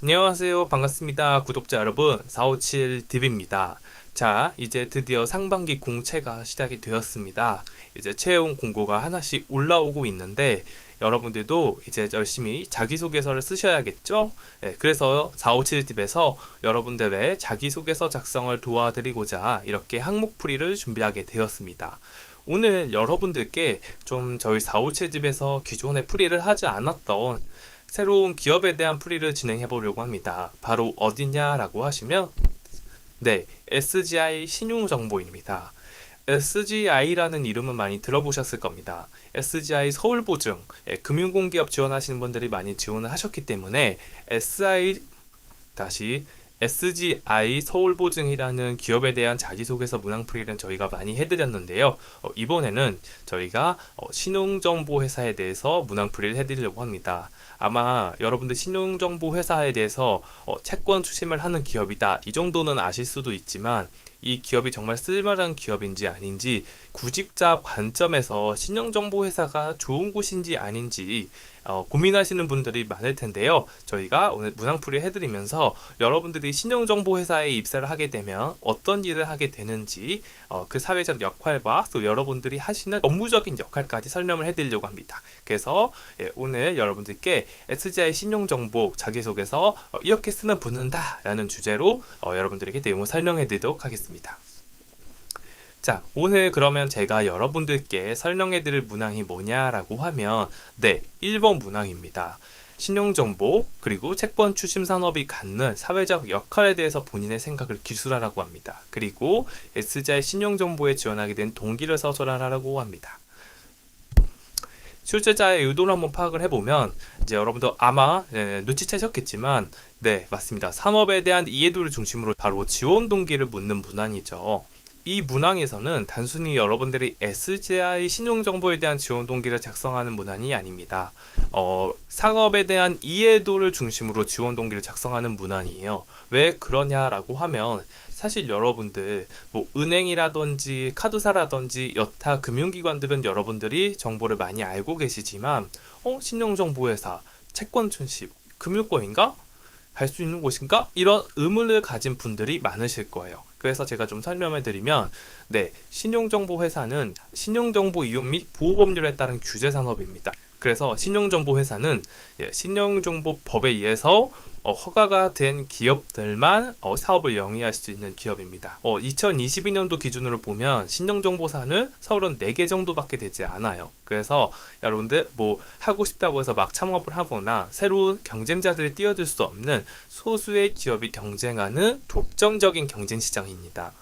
안녕하세요. 반갑습니다. 구독자 여러분. 457DB입니다. 자, 이제 드디어 상반기 공채가 시작이 되었습니다. 이제 채용 공고가 하나씩 올라오고 있는데, 여러분들도 이제 열심히 자기소개서를 쓰셔야겠죠? 네, 그래서 457DB에서 여러분들의 자기소개서 작성을 도와드리고자 이렇게 항목풀이를 준비하게 되었습니다. 오늘 여러분들께 좀 저희 457집에서 기존에 풀이를 하지 않았던 새로운 기업에 대한 풀이를 진행해 보려고 합니다. 바로 어디냐라고 하시면 네, SGI 신용정보입니다. SGI라는 이름은 많이 들어보셨을 겁니다. SGI 서울보증, 금융공기업 지원하시는 분들이 많이 지원을 하셨기 때문에 SI 다시 SGI 서울보증이라는 기업에 대한 자기소개서 문항풀이는 저희가 많이 해드렸는데요. 이번에는 저희가 신용정보회사에 대해서 문항풀이를 해드리려고 합니다. 아마 여러분들 신용정보회사에 대해서 채권 추심을 하는 기업이다, 이 정도는 아실 수도 있지만 이 기업이 정말 쓸만한 기업인지 아닌지, 구직자 관점에서 신용정보회사가 좋은 곳인지 아닌지 고민하시는 분들이 많을 텐데요. 저희가 오늘 문항풀이 해드리면서 여러분들이 신용정보회사에 입사를 하게 되면 어떤 일을 하게 되는지, 그 사회적 역할과 또 여러분들이 하시는 업무적인 역할까지 설명을 해드리려고 합니다. 그래서 오늘 여러분들께 SGI 신용정보 자기소개서 이렇게 쓰면 붙는다 라는 주제로 여러분들에게 내용을 설명해 드리도록 하겠습니다. 자, 오늘 그러면 제가 여러분들께 설명해 드릴 문항이 뭐냐라고 하면 네, 1번 문항입니다. 신용정보 그리고 채권 추심 산업이 갖는 사회적 역할에 대해서 본인의 생각을 기술하라고 합니다. 그리고 S자의 신용정보에 지원하게 된 동기를 서술하라고 합니다. 출제자의 의도를 한번 파악을 해보면 이제 여러분도 아마 눈치채셨겠지만 네, 맞습니다. 산업에 대한 이해도를 중심으로 바로 지원 동기를 묻는 문항이죠. 이 문항에서는 단순히 여러분들이 SGI 신용정보에 대한 지원 동기를 작성하는 문항이 아닙니다. 상업에 대한 이해도를 중심으로 지원 동기를 작성하는 문항이에요. 왜 그러냐라고 하면 사실 여러분들 뭐 은행이라든지 카드사라든지 여타 금융기관들은 여러분들이 정보를 많이 알고 계시지만 신용정보회사, 채권 출시, 금융권인가? 갈 수 있는 곳인가? 이런 의문을 가진 분들이 많으실 거예요. 그래서 제가 좀 설명을 드리면 네, 신용정보회사는 신용정보 이용 및 보호법률에 따른 규제 산업입니다. 그래서 신용정보회사는 신용정보법에 의해서 허가가 된 기업들만 사업을 영위할 수 있는 기업입니다. 2022년도 기준으로 보면 신용정보사는 서울은 4개 정도밖에 되지 않아요. 그래서 여러분들 뭐 하고 싶다고 해서 막 창업을 하거나 새로운 경쟁자들이 뛰어들 수 없는 소수의 기업이 경쟁하는 독점적인 경쟁 시장입니다.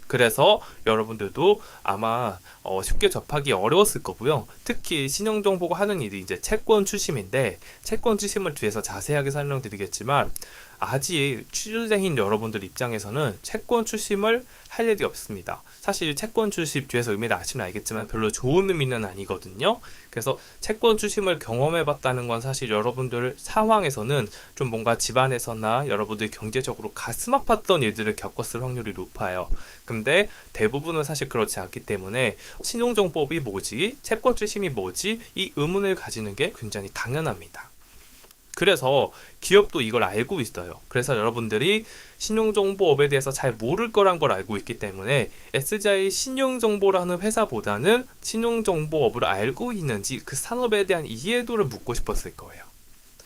그래서 여러분들도 아마 쉽게 접하기 어려웠을 거고요. 특히 신용정보가 하는 일이 이제 채권 추심인데, 채권 추심을 뒤에서 자세하게 설명드리겠지만 아직 취준생인 여러분들 입장에서는 채권 추심을 할 일이 없습니다. 사실 채권 추심 뒤에서 의미를 아시면 알겠지만 별로 좋은 의미는 아니거든요. 그래서 채권 추심을 경험해 봤다는 건 사실 여러분들 상황에서는 좀 뭔가 집안에서나 여러분들 경제적으로 가슴 아팠던 일들을 겪었을 확률이 높아요. 근데 대부분은 사실 그렇지 않기 때문에 신용정보법이 뭐지? 채권 추심이 뭐지? 이 의문을 가지는 게 굉장히 당연합니다. 그래서 기업도 이걸 알고 있어요. 그래서 여러분들이 신용정보업에 대해서 잘 모를 거란 걸 알고 있기 때문에 SGI 신용정보라는 회사보다는 신용정보업을 알고 있는지 그 산업에 대한 이해도를 묻고 싶었을 거예요.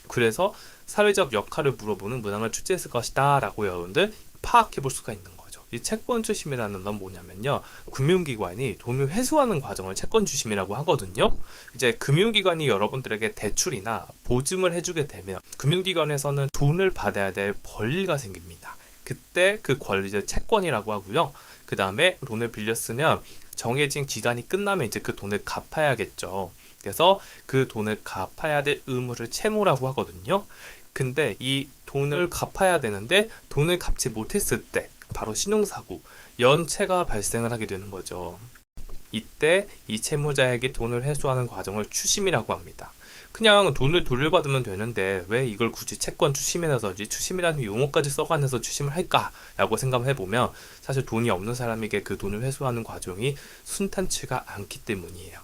그래서 사회적 역할을 물어보는 문항을 출제했을 것이다 라고 여러분들 파악해 볼 수가 있는 거예요. 이 채권 추심이라는 건 뭐냐면요, 금융기관이 돈을 회수하는 과정을 채권 추심이라고 하거든요. 이제 금융기관이 여러분들에게 대출이나 보증을 해주게 되면 금융기관에서는 돈을 받아야 될 권리가 생깁니다. 그때 그 권리를 채권이라고 하고요. 그 다음에 돈을 빌렸으면 정해진 기간이 끝나면 이제 그 돈을 갚아야겠죠. 그래서 그 돈을 갚아야 될 의무를 채무라고 하거든요. 근데 이 돈을 갚아야 되는데 돈을 갚지 못했을 때 바로 신용사고, 연체가 발생을 하게 되는 거죠. 이때 이 채무자에게 돈을 회수하는 과정을 추심이라고 합니다. 그냥 돈을 돌려받으면 되는데 왜 이걸 굳이 채권 추심이라든지 추심이라는 용어까지 써가면서 추심을 할까라고 생각을 해보면 사실 돈이 없는 사람에게 그 돈을 회수하는 과정이 순탄치가 않기 때문이에요.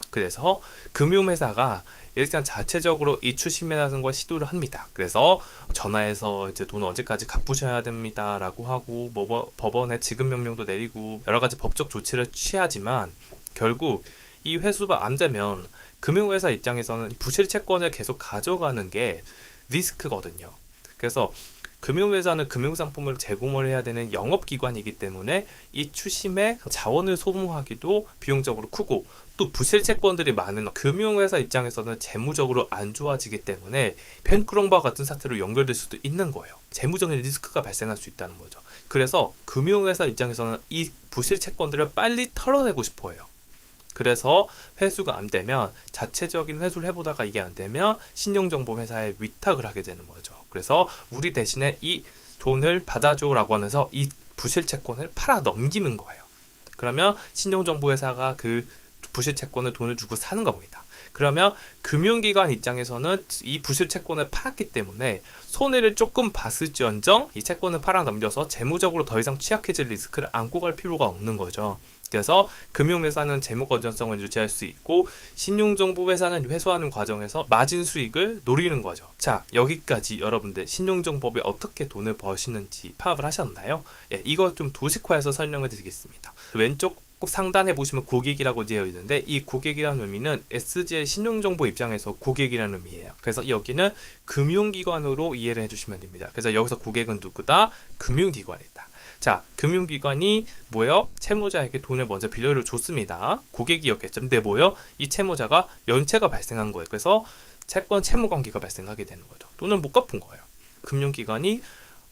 그래서 금융회사가 일단 자체적으로 이 추심이라는 걸 시도를 합니다. 그래서 전화해서 이제 돈 언제까지 갚으셔야 됩니다라고 하고 뭐 법원에 지급 명령도 내리고 여러 가지 법적 조치를 취하지만 결국 이 회수가 안 되면 금융회사 입장에서는 부실 채권을 계속 가져가는 게 리스크거든요. 그래서 금융회사는 금융상품을 제공을 해야 되는 영업기관이기 때문에 이 추심에 자원을 소모하기도 비용적으로 크고 또 부실 채권들이 많은 금융회사 입장에서는 재무적으로 안 좋아지기 때문에 펜크롱바 같은 사태로 연결될 수도 있는 거예요. 재무적인 리스크가 발생할 수 있다는 거죠. 그래서 금융회사 입장에서는 이 부실 채권들을 빨리 털어내고 싶어 해요. 그래서 회수가 안 되면 자체적인 회수를 해보다가 이게 안 되면 신용정보회사에 위탁을 하게 되는 거죠. 그래서 우리 대신에 이 돈을 받아줘라고 하면서 이 부실 채권을 팔아 넘기는 거예요. 그러면 신용정보회사가 그 부실 채권을 돈을 주고 사는 겁니다. 그러면 금융기관 입장에서는 이 부실 채권을 팔았기 때문에 손해를 조금 봤을지언정 이 채권을 팔아 넘겨서 재무적으로 더 이상 취약해질 리스크를 안고 갈 필요가 없는 거죠. 그래서 금융회사는 재무 건전성을 유지할 수 있고 신용정보회사는 회수하는 과정에서 마진 수익을 노리는 거죠. 자, 여기까지 여러분들 신용정보에 어떻게 돈을 버시는지 파악을 하셨나요? 예, 이거 좀 도식화해서 설명을 드리겠습니다. 왼쪽 상단에 보시면 고객이라고 되어 있는데 이 고객이라는 의미는 SG의 신용정보 입장에서 고객이라는 의미예요. 그래서 여기는 금융기관으로 이해를 해주시면 됩니다. 그래서 여기서 고객은 누구다? 금융기관이다. 자, 금융기관이 뭐예요? 채무자에게 돈을 먼저 빌려를 줬습니다. 고객이었겠죠. 근데 뭐예요? 이 채무자가 연체가 발생한 거예요. 그래서 채권 채무 관계가 발생하게 되는 거죠. 돈을 못 갚은 거예요. 금융기관이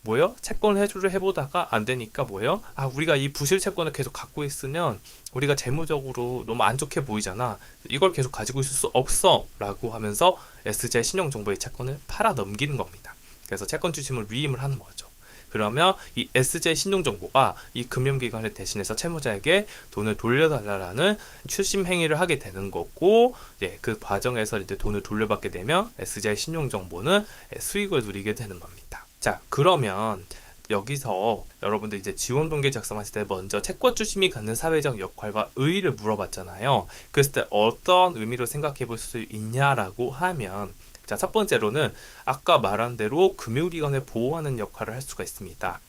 뭐예요? 채권 회수를 해보다가 안 되니까 뭐예요? 아, 우리가 이 부실 채권을 계속 갖고 있으면 우리가 재무적으로 너무 안 좋게 보이잖아. 이걸 계속 가지고 있을 수 없어. 라고 하면서 SJ 신용정보의 채권을 팔아 넘기는 겁니다. 그래서 채권 추심을 위임을 하는 거죠. 그러면 이 SJ 신용정보가 이 금융기관을 대신해서 채무자에게 돈을 돌려달라는 추심 행위를 하게 되는 거고, 예, 그 과정에서 이제 돈을 돌려받게 되면 SJ 신용정보는 수익을 누리게 되는 겁니다. 자, 그러면 여기서 여러분들 이제 지원동기 작성하실 때 먼저 채권 추심이 갖는 사회적 역할과 의의를 물어봤잖아요. 그랬을 때 어떤 의미로 생각해 볼 수 있냐라고 하면, 자, 첫 번째로는 아까 말한 대로 금융기관을 보호하는 역할을 할 수가 있습니다.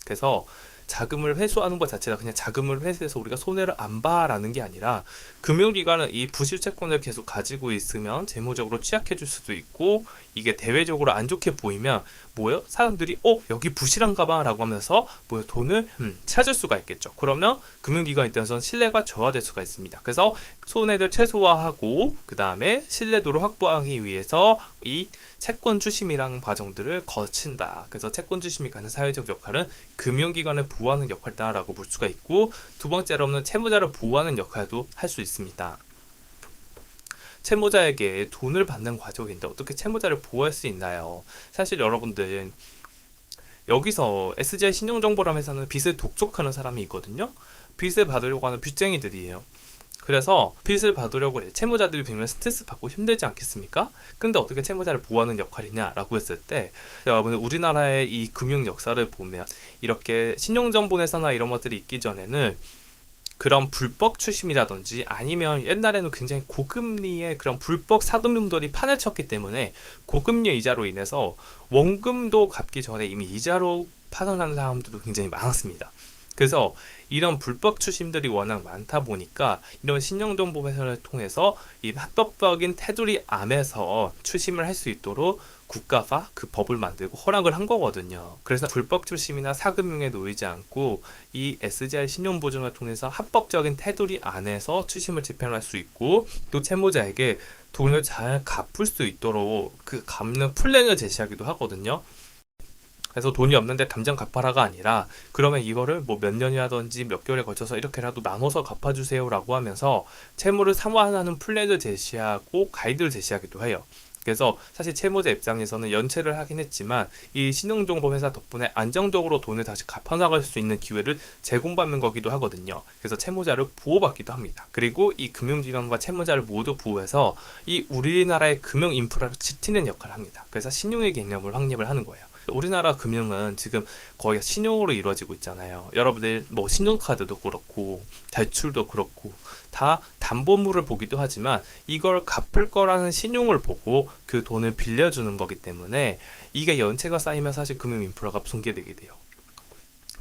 그래서 자금을 회수하는 것 자체가 그냥 자금을 회수해서 우리가 손해를 안 봐라는 게 아니라 금융기관은 이 부실 채권을 계속 가지고 있으면 재무적으로 취약해질 수도 있고 이게 대외적으로 안 좋게 보이면 뭐예요? 사람들이 여기 부실한가 봐 라고 하면서 뭐예요? 돈을 찾을 수가 있겠죠. 그러면 금융기관 입장에서는 신뢰가 저하될 수가 있습니다. 그래서 손해를 최소화하고 그 다음에 신뢰도를 확보하기 위해서 이 채권 추심이라는 과정들을 거친다. 그래서 채권 추심이 갖는 사회적 역할은 금융기관을 보호하는 역할이다라고 볼 수가 있고, 두 번째로는 채무자를 보호하는 역할도 할 수 있습니다. 채무자에게 돈을 받는 과정인데 어떻게 채무자를 보호할 수 있나요? 사실 여러분들 여기서 SGI 신용정보라는 회사는 빚을 독촉하는 사람이 있거든요. 빚을 받으려고 하는 빚쟁이들이에요. 그래서 빚을 받으려고 해. 채무자들이 빚면 스트레스 받고 힘들지 않겠습니까? 근데 어떻게 채무자를 보호하는 역할이냐라고 했을 때 여러분 우리나라의 이 금융 역사를 보면 이렇게 신용정보회사나 이런 것들이 있기 전에는 그런 불법 추심이라든지 아니면 옛날에는 굉장히 고금리의 그런 불법 사금융들이 판을 쳤기 때문에 고금리 이자로 인해서 원금도 갚기 전에 이미 이자로 파산하는 사람들도 굉장히 많았습니다. 그래서 이런 불법 추심들이 워낙 많다 보니까 이런 신용정보회사를 통해서 이 합법적인 테두리 안에서 추심을 할 수 있도록 국가가 그 법을 만들고 허락을 한 거거든요. 그래서 불법 추심이나 사금융에 놓이지 않고 이 SGI 신용보증을 통해서 합법적인 테두리 안에서 추심을 집행할 수 있고 또 채무자에게 돈을 잘 갚을 수 있도록 그 갚는 플랜을 제시하기도 하거든요. 그래서 돈이 없는데 당장 갚아라가 아니라 그러면 이거를 뭐 몇 년이라든지 몇 개월에 걸쳐서 이렇게라도 나눠서 갚아주세요 라고 하면서 채무를 상환하는 플랜을 제시하고 가이드를 제시하기도 해요. 그래서 사실 채무자 입장에서는 연체를 하긴 했지만 이 신용정보회사 덕분에 안정적으로 돈을 다시 갚아나갈 수 있는 기회를 제공받는 거기도 하거든요. 그래서 채무자를 보호받기도 합니다. 그리고 이 금융기관과 채무자를 모두 보호해서 이 우리나라의 금융 인프라를 지키는 역할을 합니다. 그래서 신용의 개념을 확립을 하는 거예요. 우리나라 금융은 지금 거의 신용으로 이루어지고 있잖아요. 여러분들 뭐 신용카드도 그렇고 대출도 그렇고 다 담보물을 보기도 하지만 이걸 갚을 거라는 신용을 보고 그 돈을 빌려주는 거기 때문에 이게 연체가 쌓이면 사실 금융 인프라가 붕괴되게 돼요.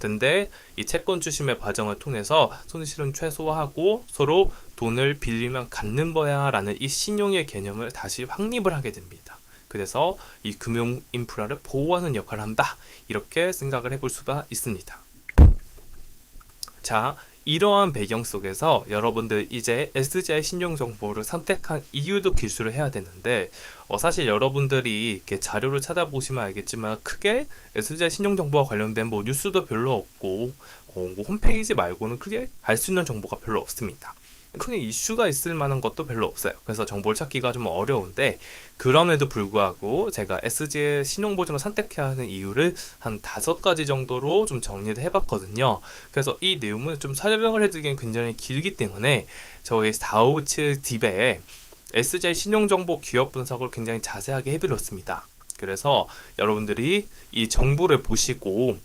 근데 이 채권 추심의 과정을 통해서 손실은 최소화하고 서로 돈을 빌리면 갚는 거야 라는 이 신용의 개념을 다시 확립을 하게 됩니다. 그래서 이 금융 인프라를 보호하는 역할을 한다. 이렇게 생각을 해볼 수가 있습니다. 자, 이러한 배경 속에서 여러분들 이제 SGI 신용정보를 선택한 이유도 기술을 해야 되는데 사실 여러분들이 이렇게 자료를 찾아보시면 알겠지만 크게 SGI 신용정보와 관련된 뭐 뉴스도 별로 없고 뭐 홈페이지 말고는 크게 알 수 있는 정보가 별로 없습니다. 크게 이슈가 있을 만한 것도 별로 없어요. 그래서 정보를 찾기가 좀 어려운데 그럼에도 불구하고 제가 SGI 신용보증을 선택해야 하는 이유를 한 5가지 정도로 좀 정리를 해봤거든요. 그래서 이 내용을 좀 설명을 해드리기엔 굉장히 길기 때문에 저희 457 딥에 SGI 신용정보 기업 분석을 굉장히 자세하게 해드렸습니다. 그래서 여러분들이 이 정보를 보시고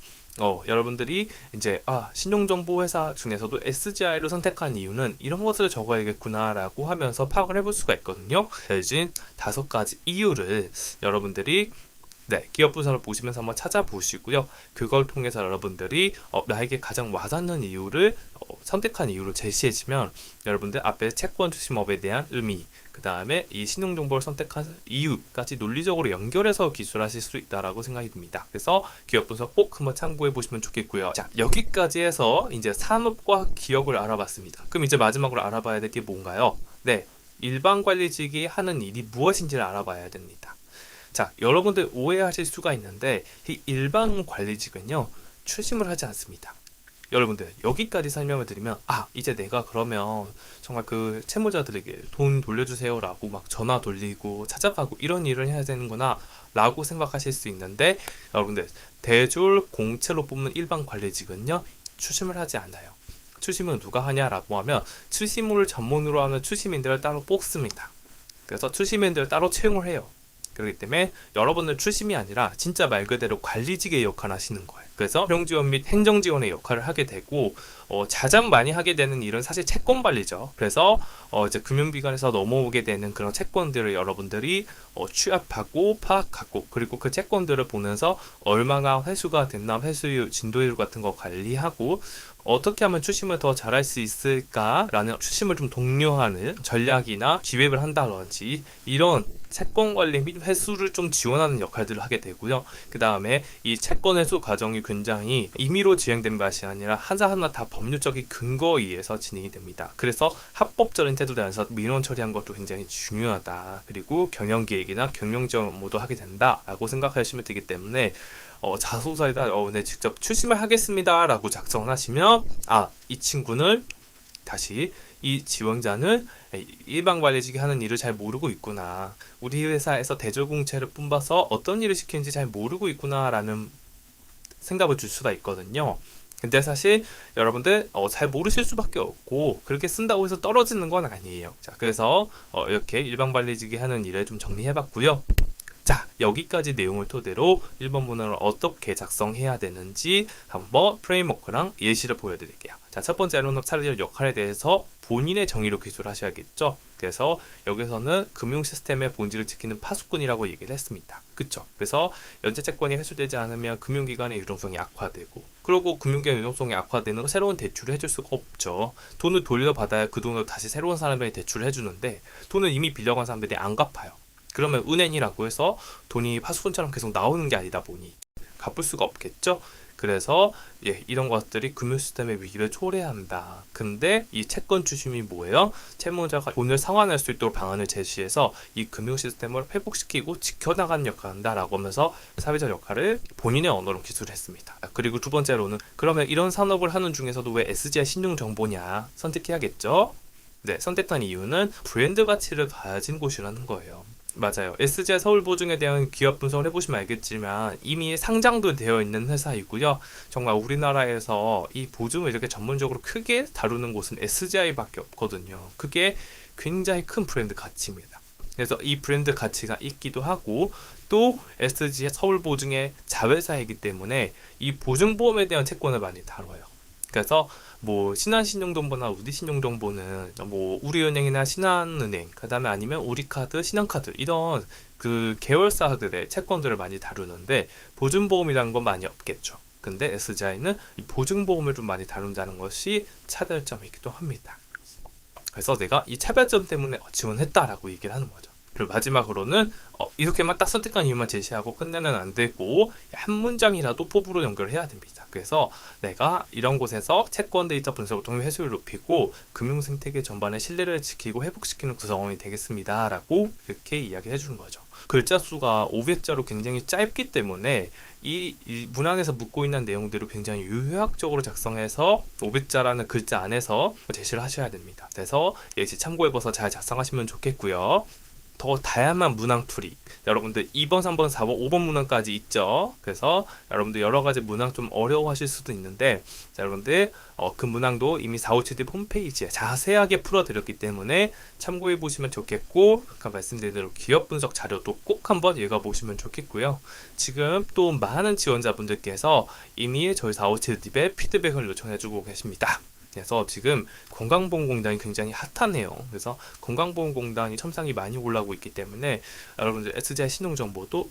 여러분들이 이제 신용정보 회사 중에서도 SGI를 선택한 이유는 이런 것을 적어야겠구나라고 하면서 파악을 해볼 수가 있거든요. 대신 5가지 이유를 여러분들이 기업 분석을 보시면서 한번 찾아보시고요. 그걸 통해서 여러분들이 나에게 가장 와닿는 이유를 선택한 이유를 제시해주면 여러분들 앞에 채권 추심업에 대한 의미, 그 다음에 이 신용정보를 선택한 이유까지 논리적으로 연결해서 기술하실 수 있다라고 생각이 듭니다. 그래서 기업 분석 꼭 한번 참고해 보시면 좋겠고요. 자, 여기까지 해서 이제 산업과 기업을 알아봤습니다. 그럼 이제 마지막으로 알아봐야 될 게 뭔가요? 일반 관리직이 하는 일이 무엇인지를 알아봐야 됩니다. 자, 여러분들 오해하실 수가 있는데 이 일반 관리직은요 추심을 하지 않습니다. 여러분들 여기까지 설명을 드리면 이제 내가 그러면 정말 그 채무자들에게 돈 돌려주세요 라고 막 전화 돌리고 찾아가고 이런 일을 해야 되는구나 라고 생각하실 수 있는데 여러분들 대졸 공채로 뽑는 일반 관리직은요 추심을 하지 않아요. 추심은 누가 하냐라고 하면 추심을 전문으로 하는 추심인들을 따로 뽑습니다. 그래서 추심인들을 따로 채용을 해요. 그렇기 때문에 여러분은 추심이 아니라 진짜 말 그대로 관리직의 역할을 하시는 거예요. 그래서 활용지원 및 행정지원의 역할을 하게 되고 가장 많이 하게 되는 일은 사실 채권 관리죠. 그래서 이제 금융기관에서 넘어오게 되는 그런 채권들을 여러분들이 취합하고 파악하고 그리고 그 채권들을 보면서 얼마나 회수가 됐나 회수율, 진도율 같은 거 관리하고 어떻게 하면 추심을 더 잘할 수 있을까라는 추심을 좀 독려하는 전략이나 기획을 한다든지 이런 채권 관리 및 회수를 좀 지원하는 역할들을 하게 되고요. 그 다음에 이 채권 회수 과정이 굉장히 임의로 진행된 것이 아니라 하나하나 다 법률적인 근거에 의해서 진행이 됩니다. 그래서 합법적인 태도에 대해서 민원 처리한 것도 굉장히 중요하다. 그리고 경영기획이나 경영지원 업무도 하게 된다라고 생각하시면 되기 때문에 자소서에다 직접 추심을 하겠습니다 라고 작성을 하시면 이 친구는 다시 이 지원자는 일반 관리직이 하는 일을 잘 모르고 있구나. 우리 회사에서 대졸공채를 뽑아서 어떤 일을 시키는지 잘 모르고 있구나 라는 생각을 줄 수가 있거든요. 근데 사실 여러분들 잘 모르실 수밖에 없고 그렇게 쓴다고 해서 떨어지는 건 아니에요. 자, 그래서 이렇게 일반 관리직이 하는 일을 좀 정리해봤고요. 자, 여기까지 내용을 토대로 1번 문항을 어떻게 작성해야 되는지 한번 프레임워크랑 예시를 보여드릴게요. 자, 첫 번째로는 차례 역할에 대해서 본인의 정의로 기술하셔야겠죠. 그래서 여기서는 금융 시스템의 본질을 지키는 파수꾼이라고 얘기를 했습니다. 그쵸? 그래서 연체채권이 회수되지 않으면 금융기관의 유동성이 악화되고 그리고 금융기관 유동성이 악화되는 새로운 대출을 해줄 수가 없죠. 돈을 돌려받아야 그 돈을 다시 새로운 사람에게 대출을 해주는데 돈을 이미 빌려간 사람들이 안 갚아요. 그러면 은행이라고 해서 돈이 파수꾼처럼 계속 나오는 게 아니다 보니 갚을 수가 없겠죠. 그래서 이런 것들이 금융 시스템의 위기를 초래한다. 근데 이 채권 추심이 뭐예요? 채무자가 돈을 상환할 수 있도록 방안을 제시해서 이 금융 시스템을 회복시키고 지켜나가는 역할을 한다라고 하면서 사회적 역할을 본인의 언어로 기술했습니다. 그리고 두 번째로는 그러면 이런 산업을 하는 중에서도 왜 SGI 신용 정보냐 선택해야겠죠? 선택한 이유는 브랜드 가치를 가진 곳이라는 거예요. 맞아요. SGI 서울보증에 대한 기업 분석을 해보시면 알겠지만 이미 상장도 되어 있는 회사이고요. 정말 우리나라에서 이 보증을 이렇게 전문적으로 크게 다루는 곳은 SGI밖에 없거든요. 그게 굉장히 큰 브랜드 가치입니다. 그래서 이 브랜드 가치가 있기도 하고 또 SGI 서울보증의 자회사이기 때문에 이 보증보험에 대한 채권을 많이 다뤄요. 그래서 뭐 신한신용정보나 우리신용정보는 뭐 우리은행이나 신한은행, 그다음에 아니면 우리카드, 신한카드 이런 그 계열사들의 채권들을 많이 다루는데 보증보험이라는 건 많이 없겠죠. 근데 SGI는 이 보증보험을 좀 많이 다룬다는 것이 차별점이기도 합니다. 그래서 내가 이 차별점 때문에 지원했다라고 얘기를 하는 거죠. 그리고 마지막으로는 이렇게만 딱 선택한 이유만 제시하고 끝내는 안 되고 한 문장이라도 포부로 연결해야 됩니다. 그래서 내가 이런 곳에서 채권 데이터 분석을 통해 회수율을 높이고 금융 생태계 전반의 신뢰를 지키고 회복시키는 구성원이 되겠습니다. 라고 이렇게 이야기해 주는 거죠. 글자 수가 500자로 굉장히 짧기 때문에 이 문항에서 묻고 있는 내용들을 굉장히 유효학적으로 작성해서 500자라는 글자 안에서 제시를 하셔야 됩니다. 그래서 예시 참고해봐서 잘 작성하시면 좋겠고요. 더 다양한 문항 툴이 여러분들 2번, 3번, 4번, 5번 문항까지 있죠. 그래서 여러분들 여러 가지 문항 좀 어려워하실 수도 있는데 자, 여러분들 그 문항도 이미 457D 홈페이지에 자세하게 풀어드렸기 때문에 참고해 보시면 좋겠고 아까 말씀드린 대로 기업 분석 자료도 꼭 한번 읽어보시면 좋겠고요. 지금 또 많은 지원자분들께서 이미 저희 457D에 피드백을 요청해주고 계십니다. 그래서 지금 건강보험공단이 굉장히 핫하네요. 그래서 건강보험공단이 첨상이 많이 올라오고 있기 때문에 여러분들 SGI 신용정보도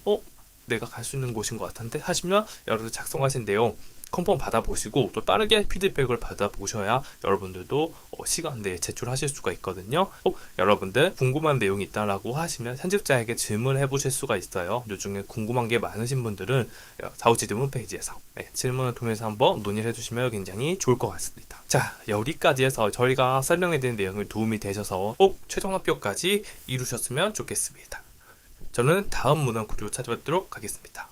내가 갈 수 있는 곳인 것 같은데 하시면 여러분들 작성하신 내용 컨펌 받아보시고 또 빠르게 피드백을 받아보셔야 여러분들도 시간 내에 제출하실 수가 있거든요. 여러분들 궁금한 내용이 있다라고 하시면 편집자에게 질문을 해보실 수가 있어요. 요즘에 궁금한 게 많으신 분들은 457D 홈페이지에서 질문을 통해서 한번 논의를 해주시면 굉장히 좋을 것 같습니다. 자, 여기까지 해서 저희가 설명해드린 내용이 도움이 되셔서 꼭 최종 합격까지 이루셨으면 좋겠습니다. 저는 다음 문항 구조 찾아뵙도록 하겠습니다.